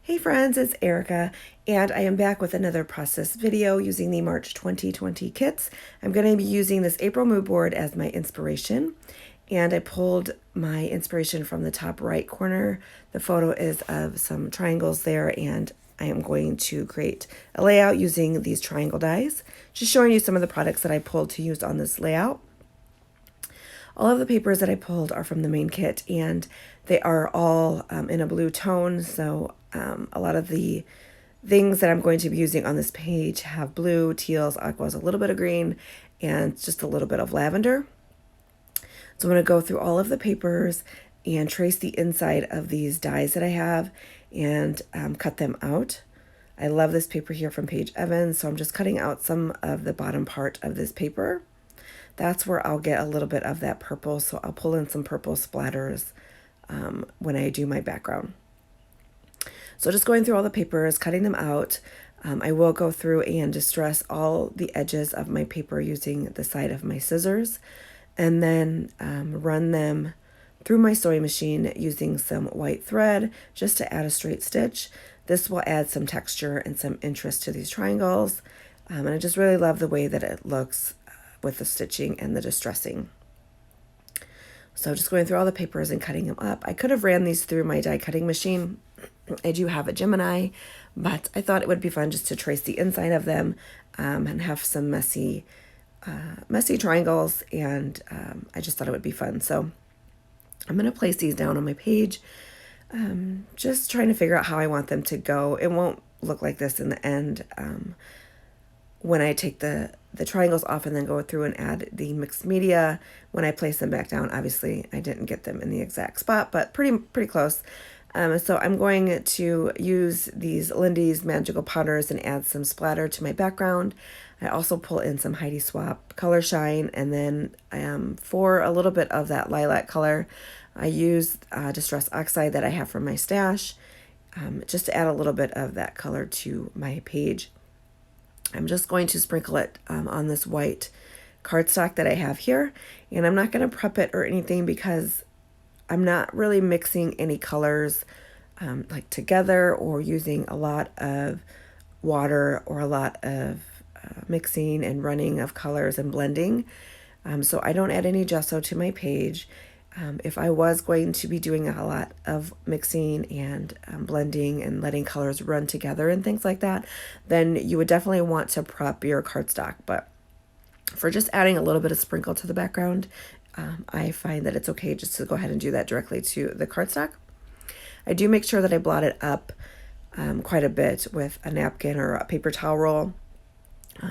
Hey friends, it's Erica, and I am back with another process video using the March 2020 kits. I'm going to be using this April mood board as my inspiration, and I pulled my inspiration from the top right corner. The photo is of some triangles there, and I am going to create a layout using these triangle dies. Just showing you some of the products that I pulled to use on this layout. All of the papers that I pulled are from the main kit, and they are all in a blue tone, so a lot of the things that I'm going to be using on this page have blue, teals, aquas, a little bit of green, and just a little bit of lavender. So I'm going to go through all of the papers and trace the inside of these dies that I have and cut them out. I love this paper here from Paige Evans, so I'm just cutting out some of the bottom part of this paper. That's where I'll get a little bit of that purple, so I'll pull in some purple splatters when I do my background. So just going through all the papers, cutting them out. I will go through and distress all the edges of my paper using the side of my scissors, and then run them through my sewing machine using some white thread just to add a straight stitch. This will add some texture and some interest to these triangles, and I just really love the way that it looks with the stitching and the distressing. So just going through all the papers and cutting them up. I could have ran these through my die cutting machine. I do have a Gemini, but I thought it would be fun just to trace the inside of them and have some messy triangles, and I just thought it would be fun. So I'm going to place these down on my page, just trying to figure out how I want them to go. It won't look like this in the end when I take the triangles off and then go through and add the mixed media. When I place them back down, obviously I didn't get them in the exact spot, but pretty close. So I'm going to use these Lindy's Magical Powders and add some splatter to my background. I also pull in some Heidi Swapp Color Shine, and then for a little bit of that lilac color, I use Distress Oxide that I have from my stash, just to add a little bit of that color to my page. I'm just going to sprinkle it on this white cardstock that I have here, and I'm not going to prep it or anything because I'm not really mixing any colors like together or using a lot of water or a lot of mixing and running of colors and blending. So I don't add any gesso to my page. If I was going to be doing a lot of mixing and blending and letting colors run together and things like that, then you would definitely want to prep your cardstock. But for just adding a little bit of sprinkle to the background, I find that it's okay just to go ahead and do that directly to the cardstock. I do make sure that I blot it up quite a bit with a napkin or a paper towel roll,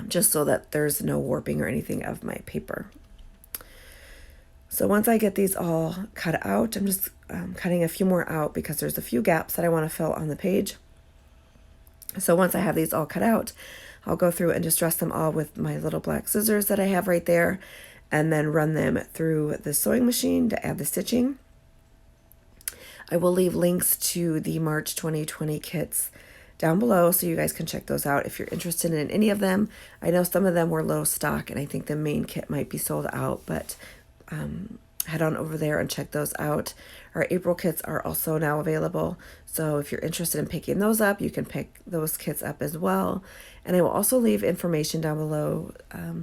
just so that there's no warping or anything of my paper. So once I get these all cut out, I'm just cutting a few more out because there's a few gaps that I want to fill on the page. So once I have these all cut out, I'll go through and distress them all with my little black scissors that I have right there, and then run them through the sewing machine to add the stitching. I will leave links to the March 2020 kits down below so you guys can check those out if you're interested in any of them. I know some of them were low stock, and I think the main kit might be sold out, but head on over there and check those out. Our April kits are also now available, so if you're interested in picking those up, you can pick those kits up as well. And I will also leave information down below,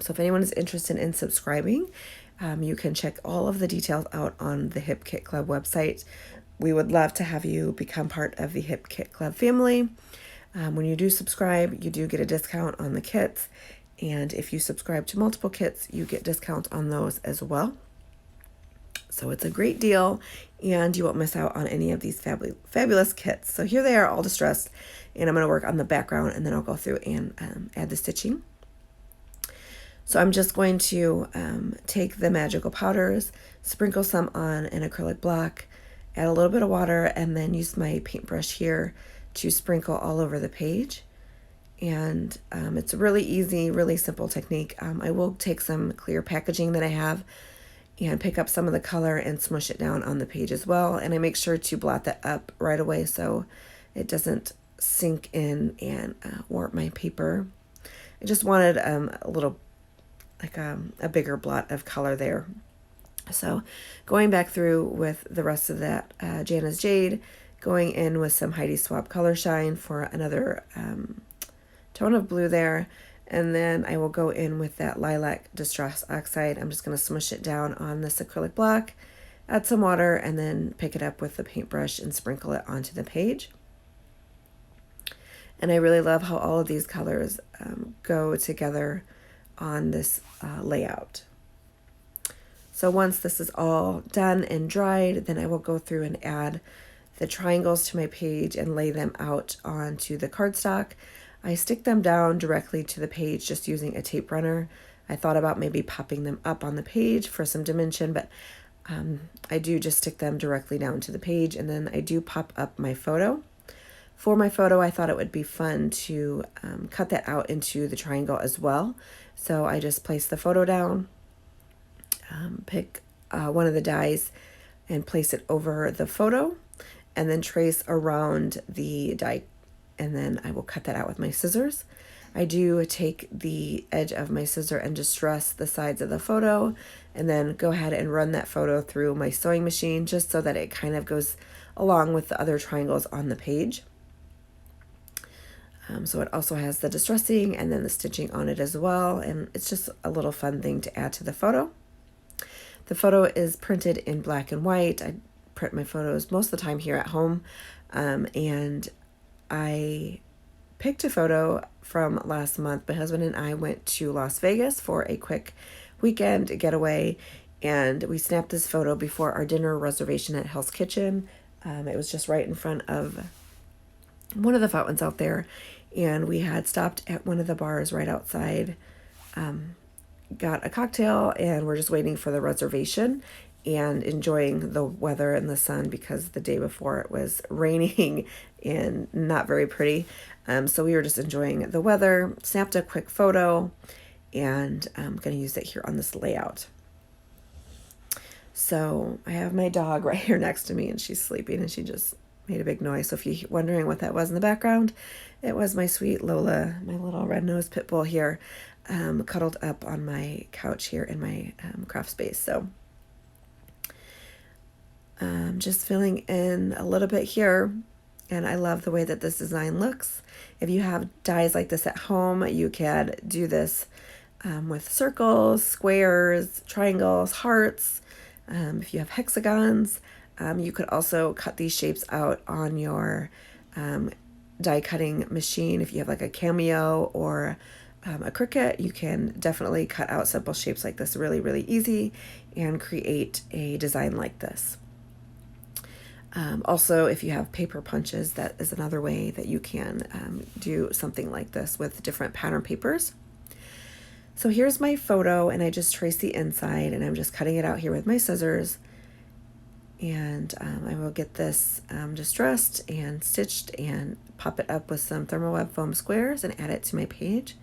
so if anyone is interested in subscribing, you can check all of the details out on the Hip Kit Club website. We would love to have you become part of the Hip Kit Club family. When you do subscribe, you do get a discount on the kits, and if you subscribe to multiple kits, you get discounts on those as well. So it's a great deal, and you won't miss out on any of these fabulous kits. So here they are, all distressed, and I'm going to work on the background, and then I'll go through and add the stitching. So I'm just going to take the Magical Powders, sprinkle some on an acrylic block, add a little bit of water, and then use my paintbrush here to sprinkle all over the page. And it's a really easy, really simple technique. I will take some clear packaging that I have and pick up some of the color and smush it down on the page as well. And I make sure to blot that up right away so it doesn't sink in and warp my paper. I just wanted a little, like a bigger blot of color there. So going back through with the rest of that Jana's Jade, going in with some Heidi Swapp Color Shine for another tone of blue there. And then I will go in with that Lilac Distress Oxide. I'm just going to smush it down on this acrylic block, add some water, and then pick it up with the paintbrush and sprinkle it onto the page. And I really love how all of these colors go together on this layout. So once this is all done and dried, then I will go through and add the triangles to my page and lay them out onto the cardstock. I stick them down directly to the page just using a tape runner. I thought about maybe popping them up on the page for some dimension, but I do just stick them directly down to the page, and then I do pop up my photo. For my photo, I thought it would be fun to cut that out into the triangle as well. So I just place the photo down, pick one of the dies and place it over the photo, and then trace around the die, and then I will cut that out with my scissors. I do take the edge of my scissor and distress the sides of the photo, and then go ahead and run that photo through my sewing machine just so that it kind of goes along with the other triangles on the page. So it also has the distressing and then the stitching on it as well, and it's just a little fun thing to add to the photo. The photo is printed in black and white. I print my photos most of the time here at home, and I picked a photo from last month. My husband and I went to Las Vegas for a quick weekend getaway, and we snapped this photo before our dinner reservation at Hell's Kitchen. It was just right in front of one of the fountains out there, and we had stopped at one of the bars right outside, got a cocktail, and we're just waiting for the reservation and enjoying the weather and the sun because the day before it was raining and not very pretty. So we were just enjoying the weather, snapped a quick photo, and I'm going to use it here on this layout. So I have my dog right here next to me, and she's sleeping, and she just made a big noise. So if you're wondering what that was in the background, it was my sweet Lola, my little red-nosed pit bull here, cuddled up on my couch here in my craft space. So just filling in a little bit here, and I love the way that this design looks. If you have dies like this at home, you can do this with circles, squares, triangles, hearts. If you have hexagons, you could also cut these shapes out on your die cutting machine. If you have like a Cameo or a Cricut, you can definitely cut out simple shapes like this really, really easy and create a design like this. Also, if you have paper punches, that is another way that you can do something like this with different pattern papers. So here's my photo, and I just traced the inside, and I'm just cutting it out here with my scissors. And I will get this distressed and stitched and pop it up with some Thermoweb foam squares and add it to my page.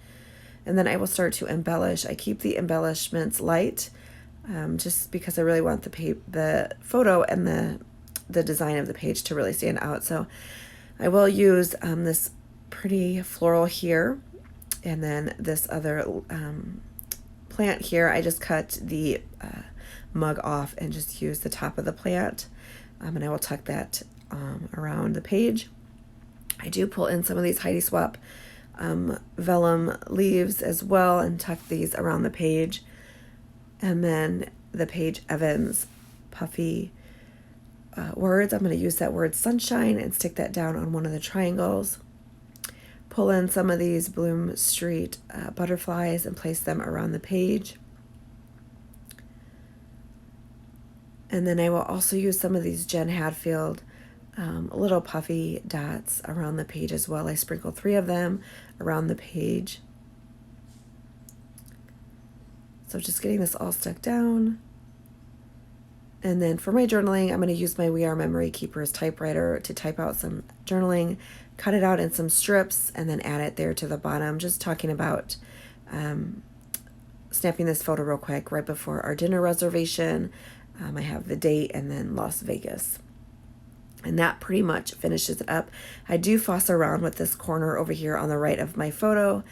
And then I will start to embellish. I keep the embellishments light just because I really want the photo and the design of the page to really stand out. So I will use this pretty floral here, and then this other plant here. I just cut the mug off and just use the top of the plant, and I will tuck that around the page. I do pull in some of these Heidi Swapp vellum leaves as well and tuck these around the page, and then the Paige Evans puffy words. I'm going to use that word sunshine and stick that down on one of the triangles. Pull in some of these Bloom Street butterflies and place them around the page. And then I will also use some of these Jen Hadfield little puffy dots around the page as well. I sprinkle 3 of them around the page. So just getting this all stuck down. And then for my journaling, I'm going to use my We Are Memory Keepers typewriter to type out some journaling, cut it out in some strips, and then add it there to the bottom. Just talking about snapping this photo real quick right before our dinner reservation. I have the date and then Las Vegas. And that pretty much finishes it up. I do fuss around with this corner over here on the right of my photo.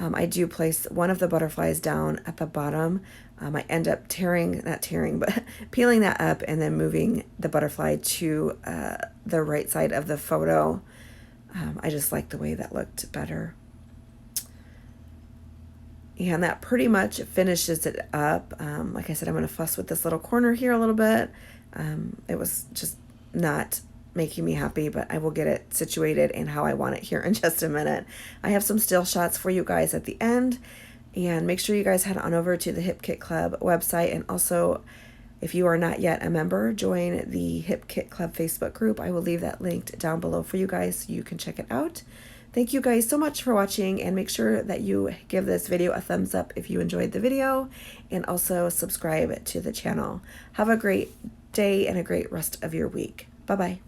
I do place one of the butterflies down at the bottom. I end up not tearing, but peeling that up and then moving the butterfly to the right side of the photo. I just like the way that looked better. And that pretty much finishes it up. Like I said, I'm going to fuss with this little corner here a little bit. It was just not making me happy, but I will get it situated and how I want it here in just a minute. I have some still shots for you guys at the end, and make sure you guys head on over to the Hip Kit Club website, and also if you are not yet a member, join the Hip Kit Club Facebook group. I will leave that linked down below for you guys so you can check it out. Thank you guys so much for watching, and make sure that you give this video a thumbs up if you enjoyed the video, and also subscribe to the channel. Have a great day and a great rest of your week. Bye-bye.